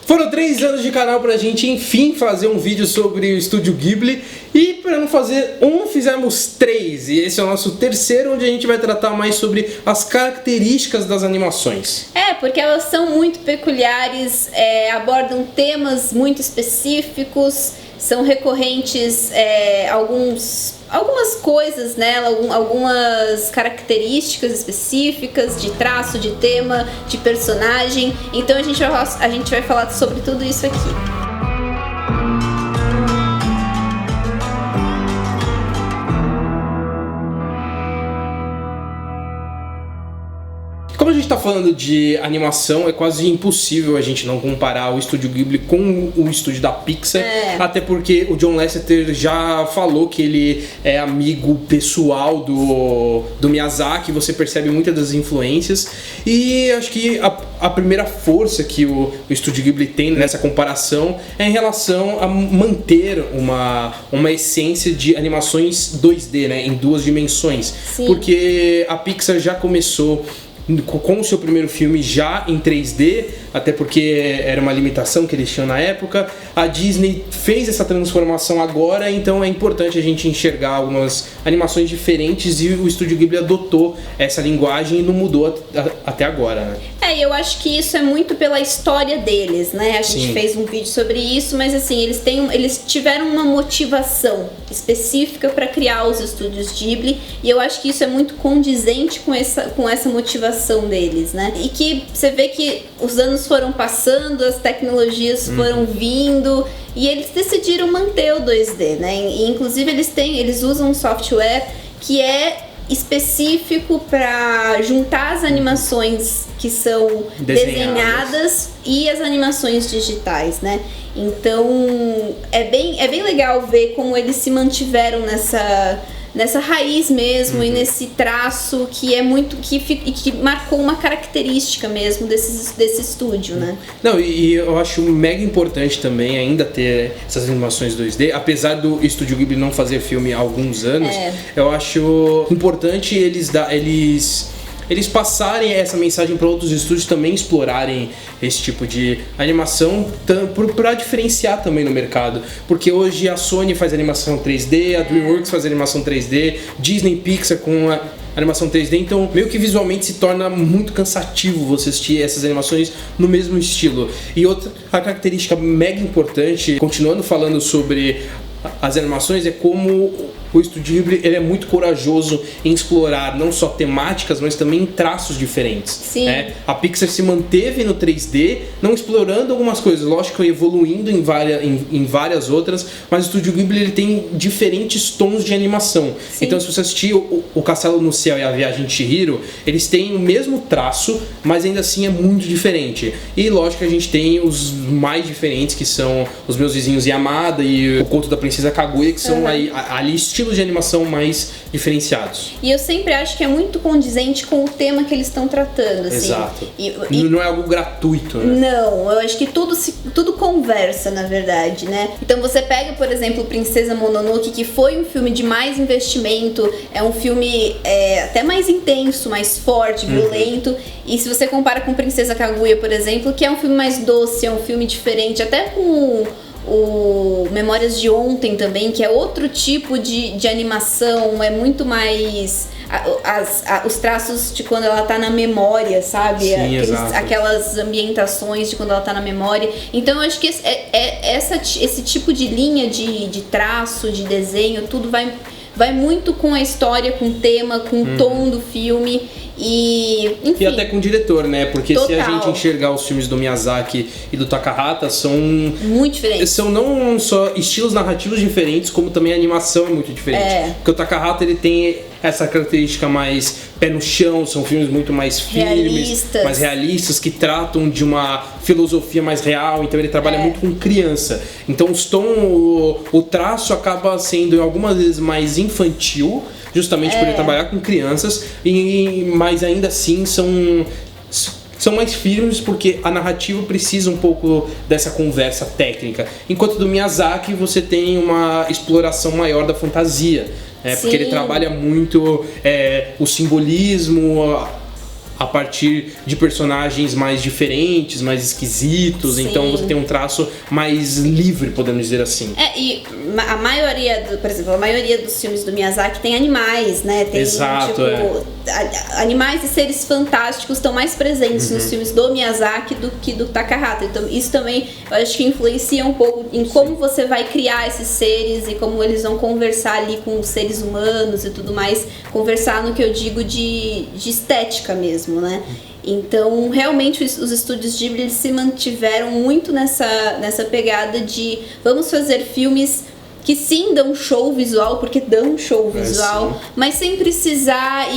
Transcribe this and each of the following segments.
Foram 3 anos de canal pra gente, enfim, fazer um vídeo sobre o Estúdio Ghibli. E pra não fazer um, fizemos 3. E esse é o nosso terceiro, onde a gente vai tratar mais sobre as características das animações. Porque elas são muito peculiares, abordam temas muito específicos, são recorrentes algumas coisas nela, algumas características específicas de traço, de tema, de personagem. Então a gente vai falar sobre tudo isso aqui. Como a gente tá falando de animação, é quase impossível a gente não comparar o Estúdio Ghibli com o estúdio da Pixar, até porque o John Lasseter já falou que ele é amigo pessoal do Miyazaki, você percebe muitas das influências, e acho que a primeira força que o Estúdio Ghibli tem nessa comparação é em relação a manter uma essência de animações 2D, né, em 2 dimensões. Sim. Porque a Pixar já começou com o seu primeiro filme já em 3D, até porque era uma limitação que eles tinham na época. A Disney fez essa transformação agora, então é importante a gente enxergar algumas animações diferentes, e o Estúdio Ghibli adotou essa linguagem e não mudou até agora, né? Eu acho que isso é muito pela história deles, né? A gente fez um vídeo sobre isso, mas assim, eles tiveram uma motivação específica para criar os estúdios Ghibli, e eu acho que isso é muito condizente com essa motivação deles, né? E que você vê que os anos foram passando, as tecnologias foram vindo, e eles decidiram manter o 2D, né? E, inclusive eles usam um software que é específico para juntar as animações que são desenhadas e as animações digitais, né? Então é bem legal ver como eles se mantiveram nessa raiz mesmo, e nesse traço que é muito que marcou uma característica mesmo desse estúdio, né? Não, e eu acho mega importante também ainda ter essas animações 2D, apesar do Estúdio Ghibli não fazer filme há alguns anos. Eu acho importante eles passarem essa mensagem para outros estúdios também explorarem esse tipo de animação para diferenciar também no mercado. Porque hoje a Sony faz animação 3D, a DreamWorks faz animação 3D, Disney, Pixar com a animação 3D, então meio que visualmente se torna muito cansativo você assistir essas animações no mesmo estilo. E outra característica mega importante, continuando falando sobre as animações, é como o Estúdio Ghibli ele é muito corajoso em explorar não só temáticas, mas também traços diferentes. Sim. Né? A Pixar se manteve no 3D, não explorando algumas coisas, lógico, evoluindo em várias outras, mas o Estúdio Ghibli ele tem diferentes tons de animação. Sim. Então, se você assistir o Castelo no Céu e a Viagem de Chihiro, eles têm o mesmo traço, mas ainda assim é muito diferente. E lógico que a gente tem os mais diferentes, que são Os Meus Vizinhos Yamada e O Conto da Princesa Kaguya, que são ali estilos de animação mais diferenciados. E eu sempre acho que é muito condizente com o tema que eles estão tratando, assim. Exato. Não é algo gratuito, né? Não, eu acho que tudo conversa, na verdade, né? Então você pega, por exemplo, Princesa Mononoke, que foi um filme de mais investimento, é um filme até mais intenso, mais forte, violento, e se você compara com Princesa Kaguya, por exemplo, que é um filme mais doce, é um filme diferente, até com o Memórias de Ontem também, que é outro tipo de animação, é muito mais os traços de quando ela tá na memória, sabe? Sim, aquelas ambientações de quando ela tá na memória. Então eu acho que esse tipo de linha de traço, de desenho, tudo vai muito com a história, com o tema, com o tom do filme. E, enfim, e até com o diretor, né? Porque total. Se a gente enxergar os filmes do Miyazaki e do Takahata, são muito diferentes. São não só estilos narrativos diferentes, como também a animação é muito diferente. Porque o Takahata ele tem essa característica mais pé no chão, são filmes muito mais firmes, mais realistas, que tratam de uma filosofia mais real, então ele trabalha muito com criança. Então o traço acaba sendo algumas vezes mais infantil, justamente por ele trabalhar com crianças, mas ainda assim são mais firmes, porque a narrativa precisa um pouco dessa conversa técnica. Enquanto do Miyazaki você tem uma exploração maior da fantasia, porque ele trabalha muito o simbolismo, a partir de personagens mais diferentes, mais esquisitos. Sim. Então você tem um traço mais livre, podemos dizer assim. E a maioria, por exemplo, a maioria dos filmes do Miyazaki tem animais, né? Tem, exato, animais e seres fantásticos estão mais presentes nos filmes do Miyazaki do que do Takahata. Então isso também, eu acho que influencia um pouco em como você vai criar esses seres e como eles vão conversar ali com os seres humanos e tudo mais. Conversar no que eu digo de estética mesmo. Né? Então, realmente os estúdios Ghibli eles se mantiveram muito nessa pegada de vamos fazer filmes que sim dão show visual, porque dão show visual, mas sem precisar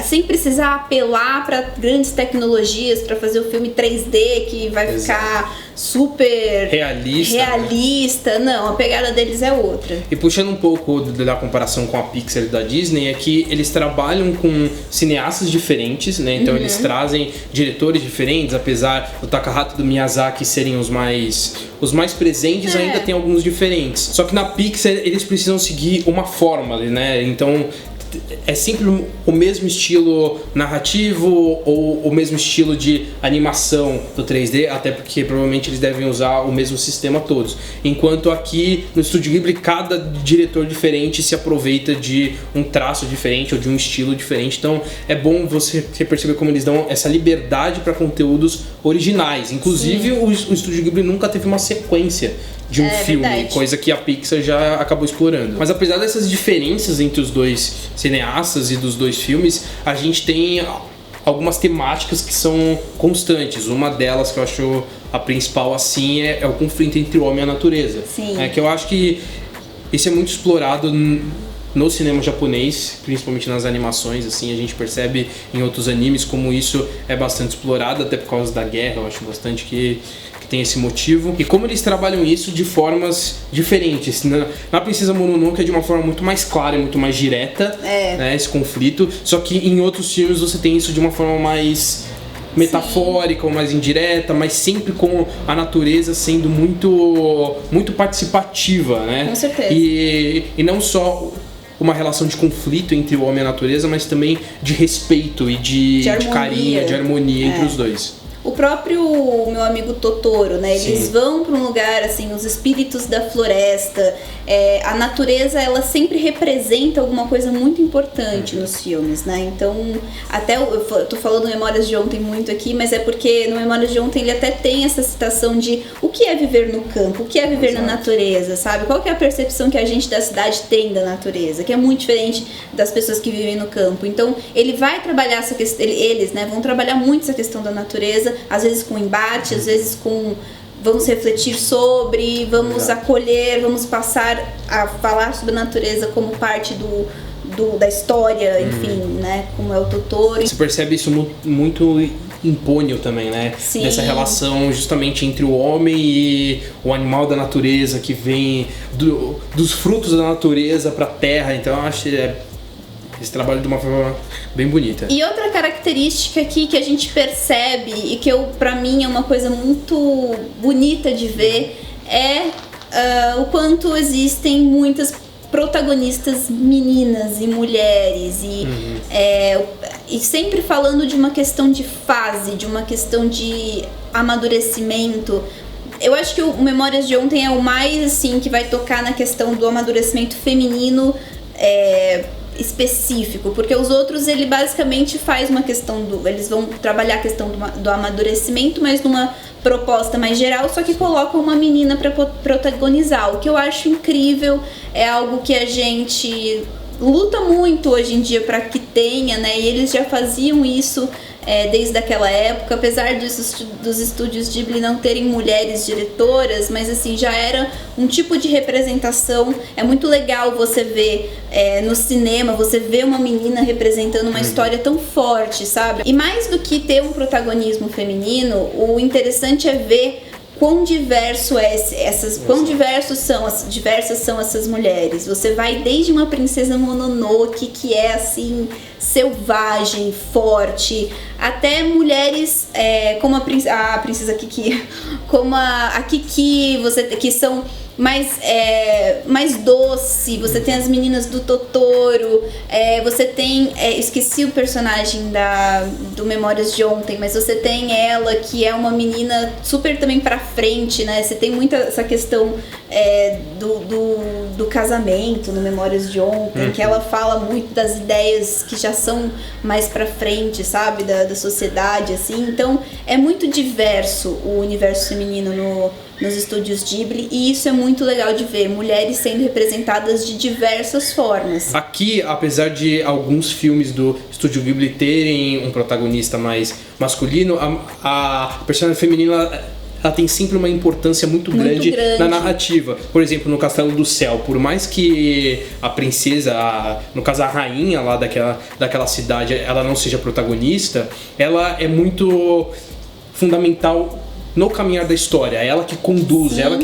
sem precisar apelar para grandes tecnologias para fazer o filme 3D que vai ficar super realista. Não, a pegada deles é outra. E puxando um pouco da comparação com a Pixar e da Disney, é que eles trabalham com cineastas diferentes, né? Então eles trazem diretores diferentes, apesar do Takahata e do Miyazaki serem os mais presentes, ainda tem alguns diferentes. Só que na Pixar eles precisam seguir uma fórmula, né? Então é sempre o mesmo estilo narrativo ou o mesmo estilo de animação do 3D, até porque provavelmente eles devem usar o mesmo sistema todos. Enquanto aqui no Estúdio Ghibli, cada diretor diferente se aproveita de um traço diferente ou de um estilo diferente. Então é bom você perceber como eles dão essa liberdade para conteúdos originais. Inclusive o Estúdio Ghibli nunca teve uma sequência de um filme, verdade. Coisa que a Pixar já acabou explorando. Mas apesar dessas diferenças entre os dois cineastas e dos dois filmes, a gente tem algumas temáticas que são constantes. Uma delas que eu acho a principal assim é o conflito entre o homem e a natureza. Sim. Que eu acho que isso é muito explorado no cinema japonês, principalmente nas animações, assim, a gente percebe em outros animes como isso é bastante explorado, até por causa da guerra, eu acho bastante que tem esse motivo. E como eles trabalham isso de formas diferentes. Na Princesa Mononoke é de uma forma muito mais clara e muito mais direta, né, esse conflito. Só que em outros filmes você tem isso de uma forma mais metafórica ou mais indireta, mas sempre com a natureza sendo muito participativa, né? Com certeza. E não só uma relação de conflito entre o homem e a natureza, mas também de respeito e de carinho, de harmonia entre os dois. O próprio meu amigo Totoro, né? Eles vão para um lugar, assim, os espíritos da floresta. A natureza, ela sempre representa alguma coisa muito importante nos filmes, né? Então, até eu tô falando Memórias de Ontem muito aqui, mas é porque no Memórias de Ontem ele até tem essa citação de o que é viver no campo, o que é viver na natureza, sabe? Qual que é a percepção que a gente da cidade tem da natureza, que é muito diferente das pessoas que vivem no campo. Então, ele vai trabalhar essa questão, eles, né, vão trabalhar muito essa questão da natureza, às vezes com embate, às vezes com vamos refletir sobre, vamos acolher, vamos passar a falar sobre a natureza como parte da história, enfim, né, como é o Totoro. Você percebe isso muito em Ponyo também, né? Sim. Dessa relação justamente entre o homem e o animal da natureza que vem dos frutos da natureza para a terra. Então eu acho que esse trabalho de uma forma bem bonita. E outra característica aqui que a gente percebe e que pra mim é uma coisa muito bonita de ver é o quanto existem muitas protagonistas meninas e mulheres e sempre falando de uma questão de fase, de uma questão de amadurecimento. Eu acho que o Memórias de Ontem é o mais assim que vai tocar na questão do amadurecimento feminino específico, porque os outros ele basicamente faz uma questão eles vão trabalhar a questão do amadurecimento, mas numa proposta mais geral, só que colocam uma menina para protagonizar, o que eu acho incrível, é algo que a gente luta muito hoje em dia para que tenha, né? E eles já faziam isso desde aquela época, apesar dos estúdios Ghibli não terem mulheres diretoras, mas assim, já era um tipo de representação. É muito legal você ver no cinema, você vê uma menina representando uma história tão forte, sabe? E mais do que ter um protagonismo feminino, o interessante é ver quão diversas são essas mulheres. Você vai desde uma princesa Mononoke, que é assim, selvagem, forte, até mulheres como a princesa Kiki, como a Kiki, que são mais doce. Você tem as meninas do Totoro, você tem, esqueci o personagem do Memórias de Ontem, mas você tem ela, que é uma menina super também pra frente, né? Você tem muita essa questão do casamento no Memórias de Ontem, que ela fala muito das ideias que já são mais pra frente, sabe? Da sociedade, assim. Então, é muito diverso o universo feminino nos estúdios Ghibli, e isso é muito legal de ver, mulheres sendo representadas de diversas formas. Aqui, apesar de alguns filmes do estúdio Ghibli terem um protagonista mais masculino, a personagem feminina ela tem sempre uma importância muito grande na narrativa. Por exemplo, no Castelo do Céu, por mais que a princesa, no caso a rainha lá daquela cidade, ela não seja protagonista, ela é muito fundamental no caminhar da história, ela que conduz, ela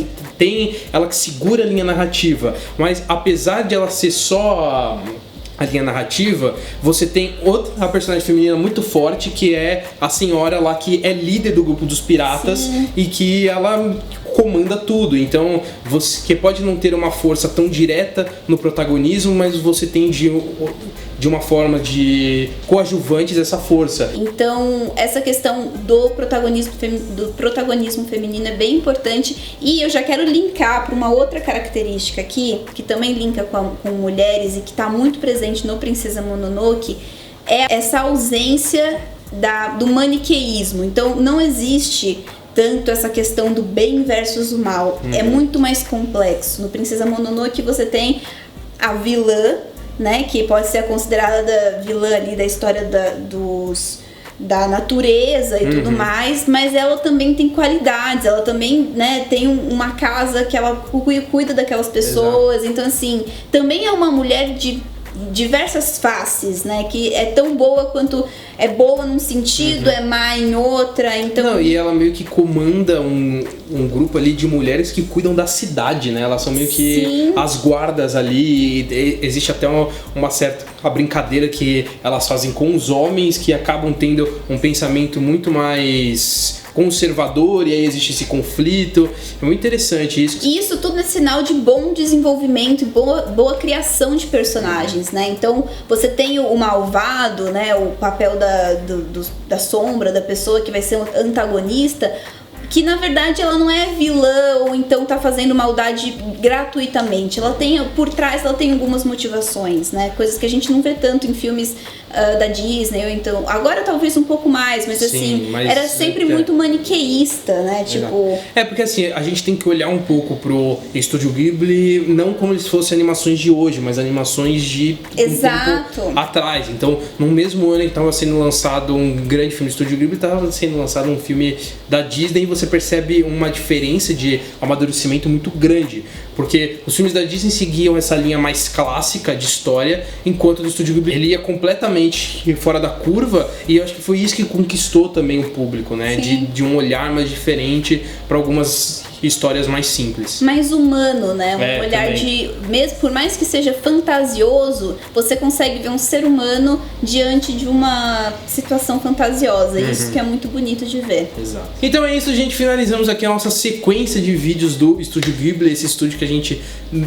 que segura a linha narrativa. Mas apesar de ela ser só a linha narrativa, você tem outra personagem feminina muito forte, que é a senhora lá que é líder do grupo dos piratas e que ela comanda tudo. Então, você pode não ter uma força tão direta no protagonismo, mas você tem de uma forma de coadjuvantes essa força. Então, essa questão do protagonismo feminino é bem importante, e eu já quero linkar para uma outra característica aqui, que também linka com mulheres e que está muito presente no Princesa Mononoke, é essa ausência do maniqueísmo. Então, não existe tanto essa questão do bem versus o mal. É muito mais complexo. No Princesa Mononoke você tem a vilã, né, que pode ser considerada vilã ali da história da natureza e tudo mais, mas ela também tem qualidades, ela também, né, tem uma casa que ela cuida daquelas pessoas. Exato. Então, assim, também é uma mulher de diversas faces, né, que é tão boa quanto é boa num sentido, é má em outra. Então... Não, e ela meio que comanda um grupo ali de mulheres que cuidam da cidade, né? Elas são meio que as guardas ali. E existe até uma certa brincadeira que elas fazem com os homens, que acabam tendo um pensamento muito mais conservador, e aí existe esse conflito. É muito interessante isso. E isso tudo é sinal de bom desenvolvimento e boa criação de personagens, né? Então, você tem o malvado, né? O papel da sombra, da pessoa que vai ser um antagonista, que na verdade ela não é vilã ou então tá fazendo maldade gratuitamente. Ela tem, por trás, ela tem algumas motivações, né? Coisas que a gente não vê tanto em filmes da Disney, ou então... Agora talvez um pouco mais, mas assim, era sempre muito maniqueísta, né? Tipo... porque assim, a gente tem que olhar um pouco pro Estúdio Ghibli, não como se fossem animações de hoje, mas animações de um tempo atrás. Então, no mesmo ano que estava sendo lançado um grande filme do Estúdio Ghibli, estava sendo lançado um filme da Disney, e você percebe uma diferença de amadurecimento muito grande. Porque os filmes da Disney seguiam essa linha mais clássica de história, enquanto o Estúdio Ghibli ele ia completamente fora da curva, e eu acho que foi isso que conquistou também o público, né? De um olhar mais diferente para algumas histórias mais simples. Mais humano, né? Um olhar também. Mesmo por mais que seja fantasioso, você consegue ver um ser humano diante de uma situação fantasiosa. Isso que é muito bonito de ver. Exato. Então é isso, gente. Finalizamos aqui a nossa sequência de vídeos do Estúdio Ghibli, esse estúdio que a gente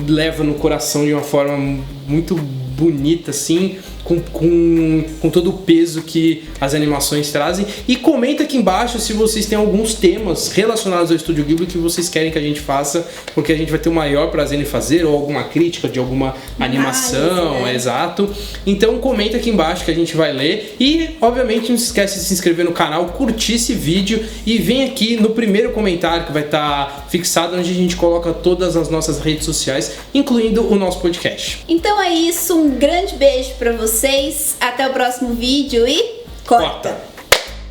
leva no coração de uma forma muito bonita, assim, com todo o peso que as animações trazem. E comenta aqui embaixo se vocês têm alguns temas relacionados ao Estúdio Ghibli que vocês querem que a gente faça, porque a gente vai ter o maior prazer em fazer, ou alguma crítica de alguma animação, exato. Então comenta aqui embaixo que a gente vai ler. E obviamente não se esquece de se inscrever no canal, curtir esse vídeo e vem aqui no primeiro comentário que vai estar fixado, onde a gente coloca todas as nossas redes sociais, incluindo o nosso podcast. Então é isso, um grande beijo pra vocês, até o próximo vídeo e corta!